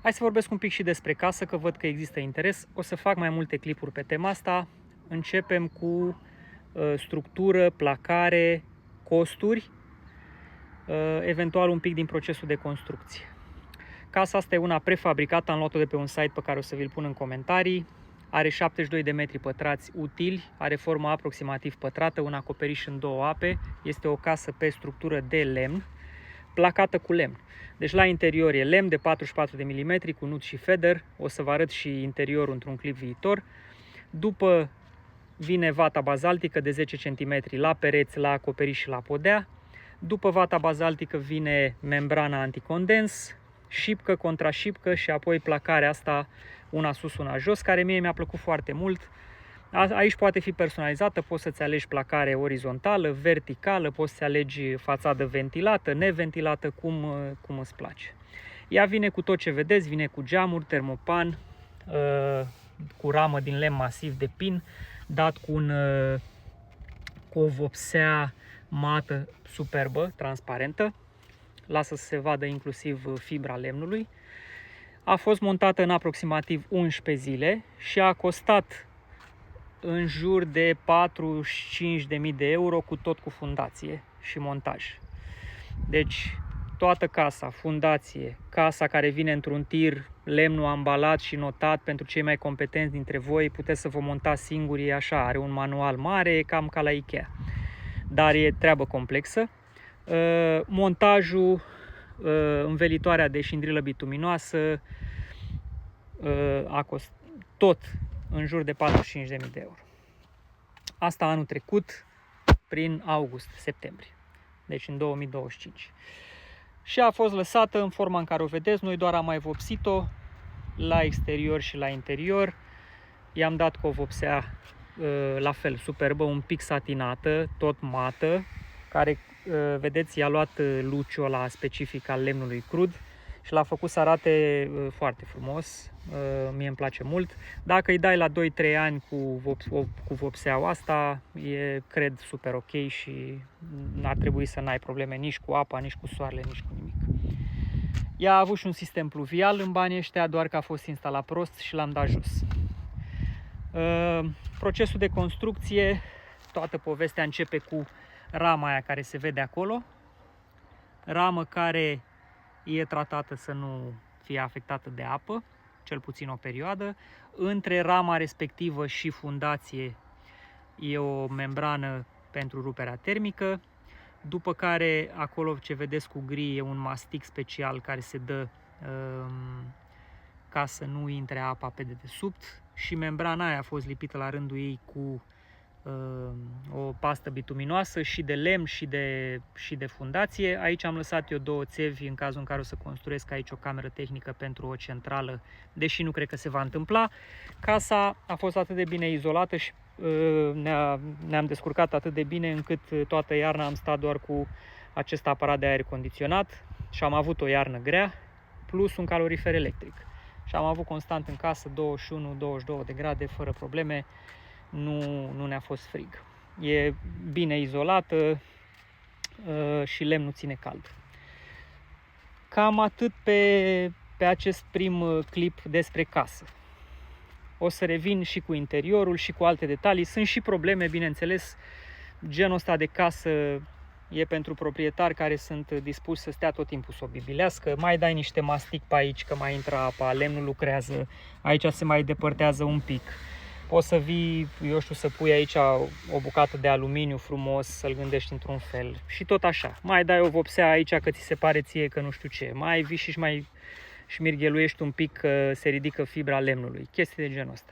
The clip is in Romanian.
Hai să vorbesc un pic și despre casă, că văd că există interes. O să fac mai multe clipuri pe tema asta. Începem cu structură, placare, costuri, eventual un pic din procesul de construcție. Casa asta e una prefabricată, am luat-o de pe un site pe care o să vi-l pun în comentarii. Are 72 de metri pătrați utili, are formă aproximativ pătrată, un acoperiș în două ape. Este o casă pe structură de lemn, placată cu lemn. Deci la interior e lemn de 44 de mm cu nut și feder. O să vă arăt și interiorul într-un clip viitor. După vine vata bazaltică de 10 cm la pereți, la acoperiș și la podea. După vata bazaltică vine membrana anticondens, șipcă contra șipcă și apoi placarea asta una sus, una jos, care mie mi-a plăcut foarte mult. Aici poate fi personalizată, poți să-ți alegi placare orizontală, verticală, poți să alegi fațadă ventilată, neventilată, cum îți place. Ea vine cu tot ce vedeți, vine cu geamuri, termopan, cu ramă din lemn masiv de pin, dat cu o vopsea mată superbă, transparentă. Lasă să se vadă inclusiv fibra lemnului. A fost montată în aproximativ 11 zile și a costat în jur de 45.000 de euro cu tot cu fundație și montaj. Deci toată casa, fundație, casa care vine într-un tir, lemnul ambalat și notat pentru cei mai competenți dintre voi, puteți să vă montați singuri, e așa, are un manual mare, e cam ca la Ikea. Dar e treabă complexă. Montajul, învelitoarea de șindrilă bituminoasă a costat tot în jur de 45.000 de euro. Asta anul trecut, prin august-septembrie, deci în 2025. Și a fost lăsată în forma în care o vedeți, noi doar am mai vopsit-o la exterior și la interior. I-am dat cu o vopsea la fel superbă, un pic satinată, tot mată, care, vedeți, i-a luat luciul ăla specific al lemnului crud și l-a făcut să arate foarte frumos. Mie îmi place mult. Dacă îi dai la 2-3 ani cu vopseaua asta, e, cred, super ok și n-ar trebui să n-ai probleme nici cu apa, nici cu soarele, nici cu nimic. Ea a avut și un sistem pluvial în banii ăștia, doar că a fost instalat prost și l-am dat jos. Procesul de construcție, toată povestea începe cu rama aia care se vede acolo. Ramă care e tratată să nu fie afectată de apă, cel puțin o perioadă. Între rama respectivă și fundație e o membrană pentru ruperea termică, după care acolo ce vedeți cu gri e un mastic special care se dă ca să nu intre apa pe dedesubt și membrana aia a fost lipită la rândul ei cu o pastă bituminoasă și de lemn și de fundație. Aici am lăsat eu două țevi în cazul în care o să construiesc aici o cameră tehnică pentru o centrală, deși nu cred că se va întâmpla. Casa a fost atât de bine izolată și ne-am descurcat atât de bine încât toată iarna am stat doar cu acest aparat de aer condiționat și am avut o iarnă grea plus un calorifer electric. Și am avut constant în casă 21-22 de grade fără probleme. Nu ne-a fost frig. E bine izolată și lemnul ține cald. Cam atât pe acest prim clip despre casă. O să revin și cu interiorul și cu alte detalii. Sunt și probleme, bineînțeles. Genul ăsta de casă e pentru proprietari care sunt dispuși să stea tot timpul să o bibilească. Mai dai niște mastic pe aici că mai intră apa, lemnul lucrează, aici se mai depărtează un pic. Poți să vii, eu știu, să pui aici o bucată de aluminiu frumos, să-l gândești într-un fel. Și tot așa. Mai dai o vopsea aici că ți se pare ție că nu știu ce. Mai vii și mai șmirgheluiești un pic că se ridică fibra lemnului. Chestii de genul ăsta.